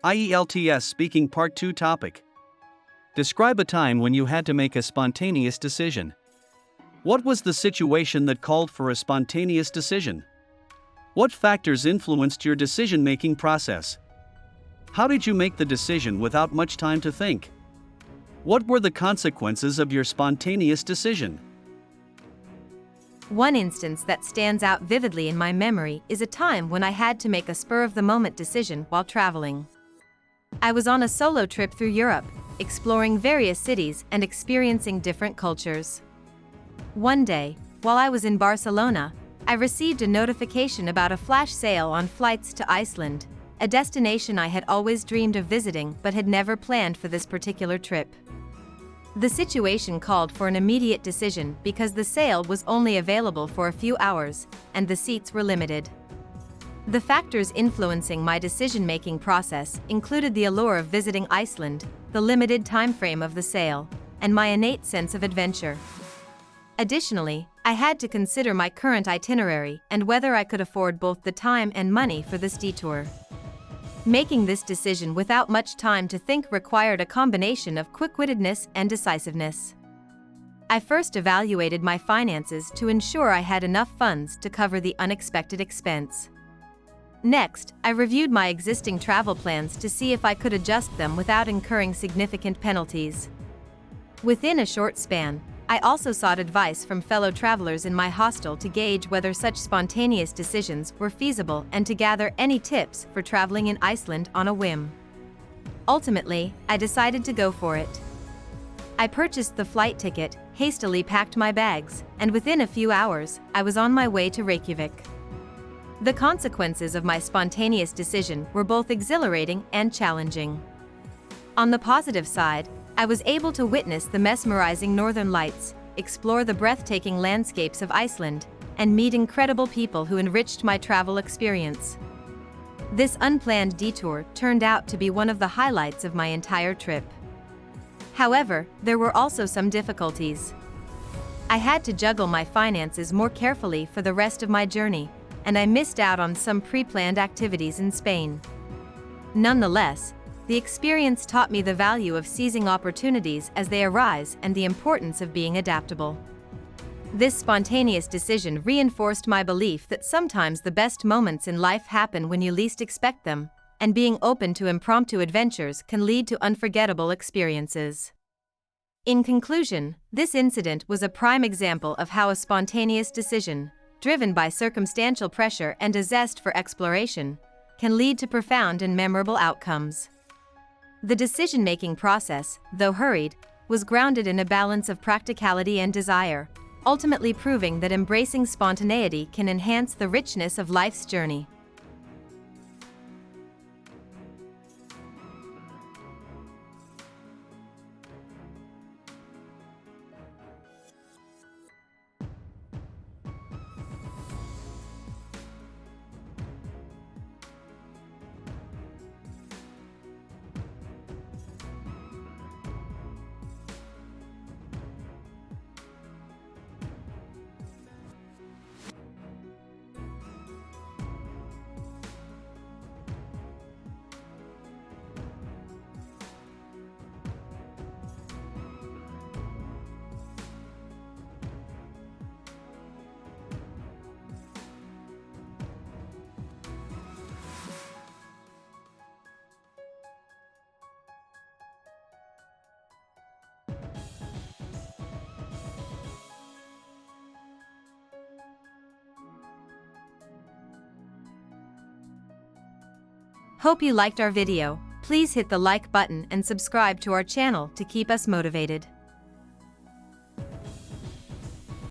IELTS Speaking Part 2 Topic. Describe a time when you had to make a spontaneous decision. What was the situation that called for a spontaneous decision? What factors influenced your decision-making process? How did you make the decision without much time to think? What were the consequences of your spontaneous decision? One instance that stands out vividly in my memory is a time when I had to make a spur-of-the-moment decision while traveling. I was on a solo trip through Europe, exploring various cities and experiencing different cultures. One day, while I was in Barcelona, I received a notification about a flash sale on flights to Iceland, a destination I had always dreamed of visiting but had never planned for this particular trip. The situation called for an immediate decision because the sale was only available for a few hours, and the seats were limited. The factors influencing my decision-making process included the allure of visiting Iceland, the limited time frame of the sale, and my innate sense of adventure. Additionally, I had to consider my current itinerary and whether I could afford both the time and money for this detour. Making this decision without much time to think required a combination of quick-wittedness and decisiveness. I first evaluated my finances to ensure I had enough funds to cover the unexpected expense. Next, I reviewed my existing travel plans to see if I could adjust them without incurring significant penalties. Within a short span, I also sought advice from fellow travelers in my hostel to gauge whether such spontaneous decisions were feasible and to gather any tips for traveling in Iceland on a whim. Ultimately, I decided to go for it. I purchased the flight ticket, hastily packed my bags, and within a few hours, I was on my way to Reykjavik. The consequences of my spontaneous decision were both exhilarating and challenging. On the positive side, I was able to witness the mesmerizing northern lights, explore the breathtaking landscapes of Iceland, and meet incredible people who enriched my travel experience. This unplanned detour turned out to be one of the highlights of my entire trip. However, there were also some difficulties. I had to juggle my finances more carefully for the rest of my journey, and I missed out on some pre-planned activities in Spain. Nonetheless, the experience taught me the value of seizing opportunities as they arise and the importance of being adaptable. This spontaneous decision reinforced my belief that sometimes the best moments in life happen when you least expect them, and being open to impromptu adventures can lead to unforgettable experiences. In conclusion, this incident was a prime example of how a spontaneous decision, driven by circumstantial pressure and a zest for exploration, can lead to profound and memorable outcomes. The decision-making process, though hurried, was grounded in a balance of practicality and desire, ultimately proving that embracing spontaneity can enhance the richness of life's journey. Hope you liked our video. Please hit the like button and subscribe to our channel to keep us motivated.